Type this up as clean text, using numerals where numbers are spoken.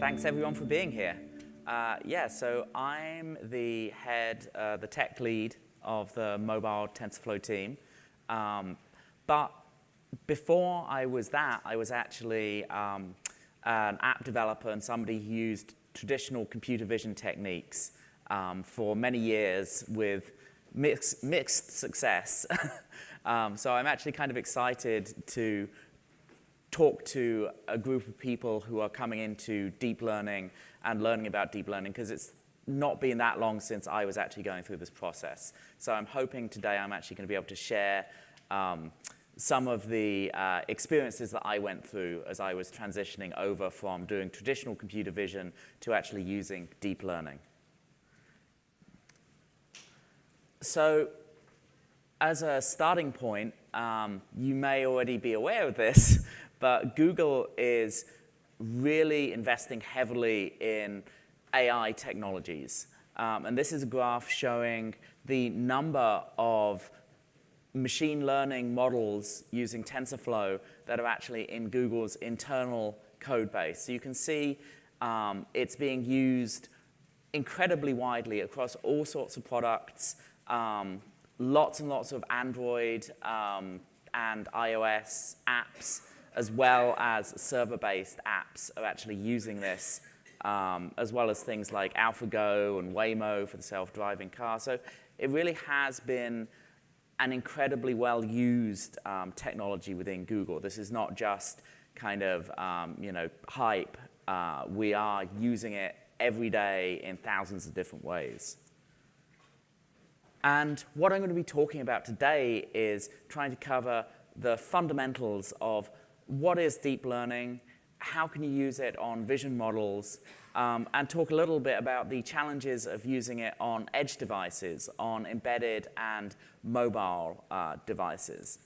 thanks everyone for being here. So I'm the head, the tech lead of the mobile TensorFlow team. But before I was that, I was actually an app developer and somebody who used traditional computer vision techniques for many years with mixed success. So I'm actually kind of excited to talk to a group of people who are coming into deep learning and learning about deep learning, because it's not been that long since I was actually going through this process. So I'm hoping today I'm actually going to be able to share some of the experiences that I went through as I was transitioning over from doing traditional computer vision to actually using deep learning. So as a starting point, you may already be aware of this, but Google is really investing heavily in AI technologies. And this is a graph showing the number of machine learning models using TensorFlow that are actually in Google's internal code base. So you can see it's being used incredibly widely across all sorts of products. Lots and lots of Android and iOS apps, as well as server-based apps, are actually using this, as well as things like AlphaGo and Waymo for the self-driving car. So it really has been an incredibly well-used technology within Google. This is not just kind of hype. We are using it every day in thousands of different ways. And what I'm going to be talking about today is trying to cover the fundamentals of what is deep learning, how can you use it on vision models, and talk a little bit about the challenges of using it on edge devices, on embedded and mobile devices.